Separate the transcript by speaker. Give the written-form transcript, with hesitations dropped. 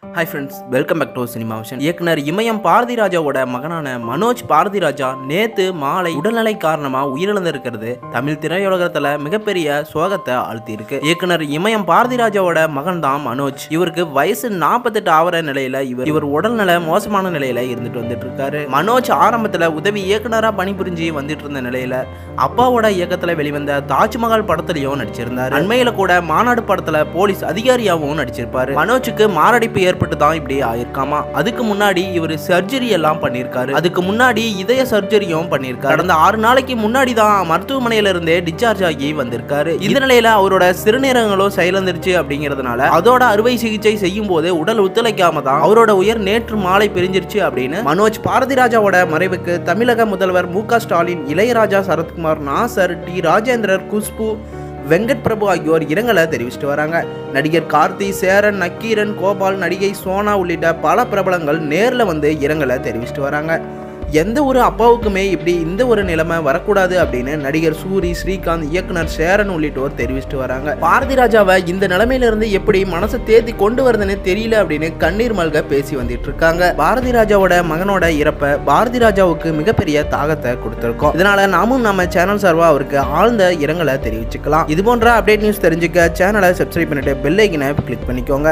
Speaker 1: Hi friends, welcome back to cinema vision. இயக்குனர் இமயம் பாரதிராஜாவோட மகனான மனோஜ் பாரதிராஜா நேத்து மாலை உடல்நிலை காரணமா உயிரிழந்திருக்கிறது தமிழ் திரையுலகத்துல மிகப்பெரிய சோகத்தை ஆழ்த்தி இருக்கு. இயக்குனர் இமயம் பாரதிராஜாவோட மகன் தான் மனோஜ். இவருக்கு வயசு 48 ஆவற நிலையில இவர் உடல்நல மோசமான நிலையில இருந்துட்டு வந்துட்டு இருக்காரு. மனோஜ் ஆரம்பத்துல உதவி இயக்குனரா பணிபுரிஞ்சு வந்துட்டு இருந்த நிலையில அப்பாவோட இயக்கத்துல வெளிவந்த தாஜ்மஹால் படத்திலையும் நடிச்சிருந்தாரு. அண்மையில கூட மாநாடு படத்துல போலீஸ் அதிகாரியாவும் நடிச்சிருப்பாரு. மனோஜுக்கு மாரடைப்பு ஏற்பட்டு தான் இப்படி ஆயிருக்காமா. அதுக்கு முன்னாடி இவர் சர்ஜரி எல்லாம் பண்ணிருக்காரு. அதுக்கு முன்னாடி இதய சர்ஜரியும் பண்ணிருக்காரு. கடந்த 6 நாளைக்கு முன்னாடி தான் மருத்துவமனையில இருந்தே டிஸ்சார்ஜ் ஆகி வந்திருக்காரு. இந்த நிலையில அவரோட சிறுநீரகங்களும் செயலந்திருச்சு அப்படிங்கிறதுனால அதோட அறுவை சிகிச்சை செய்யும் போது உடல் ஒத்துழைக்காம தான் அவரோட உயிர் நேற்று மாலை பிரிஞ்சிருச்சு அப்படின்னு மனோஜ் பாரதிராஜாவோட மறைவுக்கு தமிழக முதல்வர் மு.க. ஸ்டாலின், இளையராஜா, சரத்குமார், நாசர், டி. ராஜேந்திரர், குஷ்பு, வெங்கட் பிரபு ஆகியோர் இரங்கலை தெரிவிச்சுட்டு வராங்க. நடிகர் கார்த்தி, சேரன், நக்கீரன், கோபால், நடிகை சோனா உள்ளிட்ட பல பிரபலங்கள் நேரில் வந்து இரங்கலை தெரிவிச்சுட்டு வராங்க. எந்த ஒரு அப்பாவுக்குமே இப்படி இந்த ஒரு நிலைமை வரக்கூடாது அப்படின்னு நடிகர் சூரி, ஸ்ரீகாந்த், இயக்குனர் சேரன் உள்ளிட்டோர் தெரிவிச்சுட்டு வராங்க. பாரதிராஜாவை இந்த நிலைமையிலிருந்து எப்படி மனசை தேத்தி கொண்டு வருதுன்னு தெரியல அப்படின்னு கண்ணீர் மல்க பேசி வந்துட்டு இருக்காங்க. பாரதிராஜாவோட மகனோட இறப்ப பாரதிராஜாவுக்கு மிகப்பெரிய தாகத்தை கொடுத்திருக்கோம். இதனால நாமும் நம்ம சேனல் சார்பா அவருக்கு ஆழ்ந்த இரங்கலை தெரிவிச்சுக்கலாம். இது போன்ற அப்டேட் நியூஸ் தெரிஞ்சுக்க சேனலை சப்ஸ்கிரைப் பண்ணிட்டு பெல் ஐக்கனை கிளிக் பண்ணிக்கோங்க.